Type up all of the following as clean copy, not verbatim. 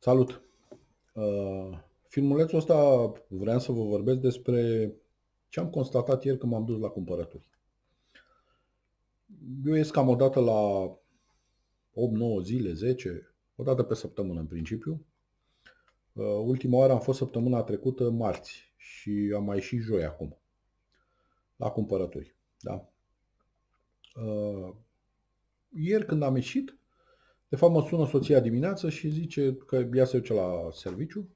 Salut! Filmulețul ăsta vreau să vă vorbesc despre ce am constatat ieri când m-am dus la cumpărături. Eu ies cam o dată la 8-9 zile, 10, o dată pe săptămână în principiu. Ultima oară am fost săptămâna trecută, marți, și am mai ieșit joi acum, la cumpărături. Da? Ieri când am ieșit, de fapt mă sună soția dimineață și zice că ea se duce la serviciu,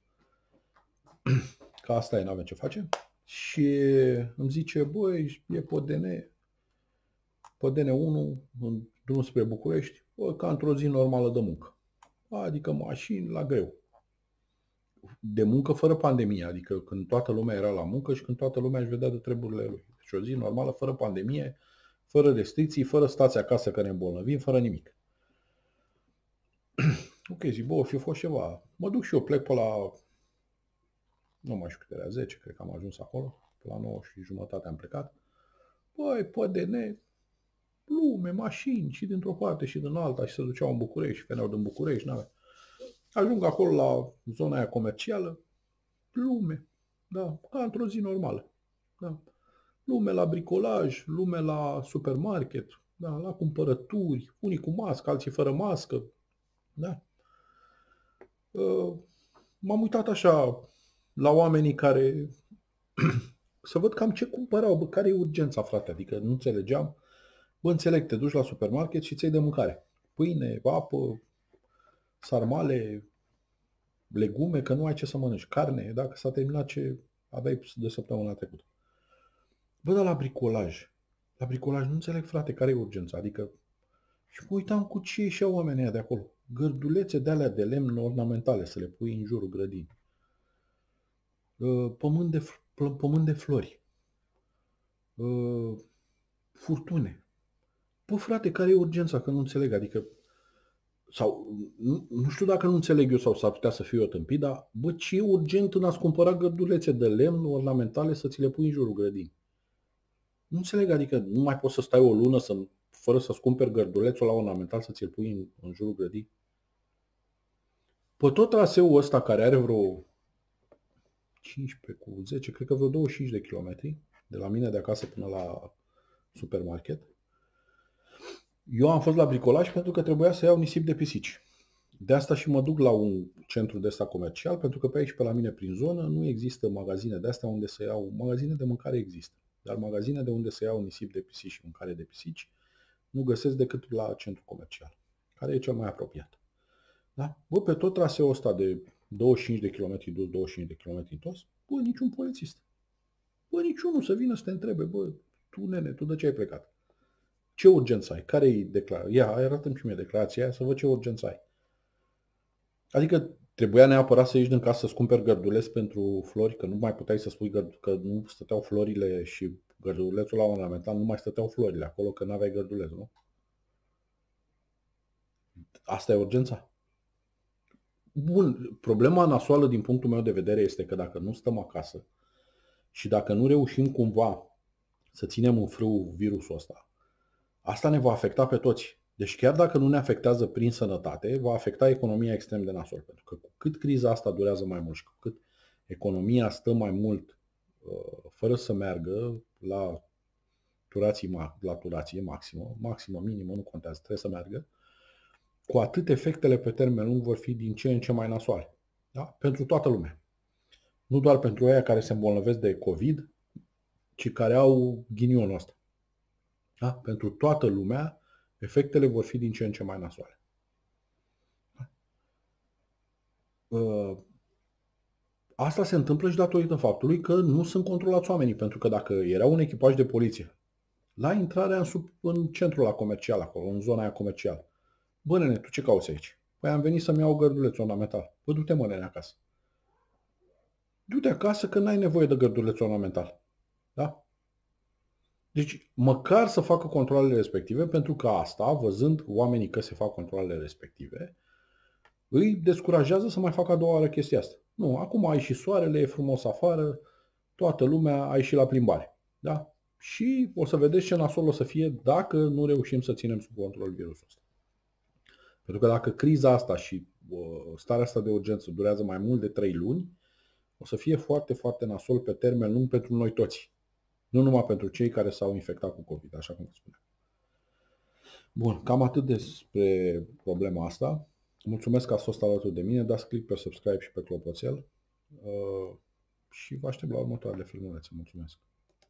că asta e, n-avem ce face. Și îmi zice, băi, e pe DN1, în drum spre București, bă, ca într-o zi normală de muncă. Adică mașini la greu. De muncă fără pandemie, adică când toată lumea era la muncă și când toată lumea își vedea de treburile lui. Deci o zi normală, fără pandemie, fără restricții, fără stați acasă că ne îmbolnăvim, fără nimic. Ok, zic, bă, o fi fost ceva. Mă duc și eu, plec pe la, nu mai știu câte era, 10, cred că am ajuns acolo, pe la 9 și jumătate am plecat. Băi, pe DN, lume, mașini și dintr-o parte și din alta și se duceau în București, veneau din București, n-avea. Ajung acolo la zona aia comercială, lume, da, ca într-o zi normală. Da. Lume la bricolaj, lume la supermarket, da, la cumpărături, unii cu mască, alții fără mască. Da. M-am uitat așa la oamenii care să văd cam ce cumpărau, bă, care e urgența, frate, adică nu înțelegeam. Bă, înțeleg, te duci la supermarket și ți-ai de mâncare. Pâine, apă, sarmale, legume, că nu ai ce să mănânci. Carne, dacă s-a terminat ce aveai de săptămâna trecută. Bă, dar la bricolaj nu înțeleg, frate, care e urgența. Adică, și mă uitam cu ce ieșeau oamenii ăia de acolo. Gărdulețe de alea de lemn ornamentale să le pui în jurul grădinii. Pământ de flori. Furtune. Bă, frate, care e urgența? Că nu înțeleg. Adică, sau nu știu dacă nu înțeleg eu sau s-ar putea să fiu eu tâmpit, dar bă, ce e urgent în a-ți cumpăra gărdulețe de lemn ornamentale să ți le pui în jurul grădinii? Nu înțeleg, adică nu mai poți să stai o lună fără să-ți cumperi gărdulețul la ornamental să ți-l pui în jurul grădinii? Pe tot traseul ăsta care are vreo 15 cu 10, cred că vreo 25 de kilometri, de la mine de acasă până la supermarket, eu am fost la bricolaj pentru că trebuia să iau nisip de pisici. De asta și mă duc la un centru de ăsta comercial, pentru că pe aici, pe la mine, prin zonă, nu există magazine de astea unde să iau. Magazine de mâncare există, dar magazine de unde să iau nisip de pisici și mâncare de pisici nu găsesc decât la centru comercial, care e cel mai apropiat. Da? Bă, pe tot traseul ăsta de 25 de km dus, 25 de km întors, bă, niciun polițist. Bă, niciunul să vină să te întrebe, bă, tu, nene, tu de ce ai plecat? Ce urgență ai? Care-i declarația? Ia, arată-mi și mie declarația aia să văd ce urgență ai. Adică trebuia neapărat să ieși din casă să-ți cumperi gărduleț pentru flori, că nu mai puteai să spui că nu stăteau florile și gărdulețul la ornamental, nu mai stăteau florile acolo, că n-aveai gărduleț, nu? Asta e urgența? Bun, problema nasoală din punctul meu de vedere este că dacă nu stăm acasă și dacă nu reușim cumva să ținem în frâu virusul ăsta, asta ne va afecta pe toți. Deci chiar dacă nu ne afectează prin sănătate, va afecta economia extrem de nasol. Pentru că cu cât criza asta durează mai mult și cu cât economia stă mai mult fără să meargă la turație maximă, minimă, nu contează, trebuie să meargă, cu atât efectele pe termen lung vor fi din ce în ce mai nasoale. Da? Pentru toată lumea. Nu doar pentru aia care se îmbolnăvesc de COVID, ci care au ghinionul ăsta. Da? Pentru toată lumea, efectele vor fi din ce în ce mai nasoale. Asta se întâmplă și datorită faptului că nu sunt controlați oamenii, pentru că dacă era un echipaj de poliție la intrarea în centrul ăla comercial acolo, în zona aia comercială, bă, nene, tu ce cauți aici? Păi am venit să-mi iau gărduleț ornamental. Bă, du-te, mă, nene, acasă. Du-te acasă că n-ai nevoie de gărduleț ornamental. Da? Deci, măcar să facă controlele respective, pentru că asta, văzând oamenii că se fac controlele respective, îi descurajează să mai facă a doua oară chestia asta. Nu, acum a ieșit soarele, e frumos afară, toată lumea a ieșit la plimbare. Da? Și o să vedeți ce nasol o să fie dacă nu reușim să ținem sub control virusul ăsta. Pentru că dacă criza asta și starea asta de urgență durează mai mult de 3 luni, o să fie foarte, foarte nasol pe termen lung pentru noi toți. Nu numai pentru cei care s-au infectat cu COVID, așa cum spuneam. Bun, cam atât despre problema asta. Mulțumesc că ați fost alături de mine, dați click pe subscribe și pe clopoțel și vă aștept la următoarele filmulețe. Mulțumesc!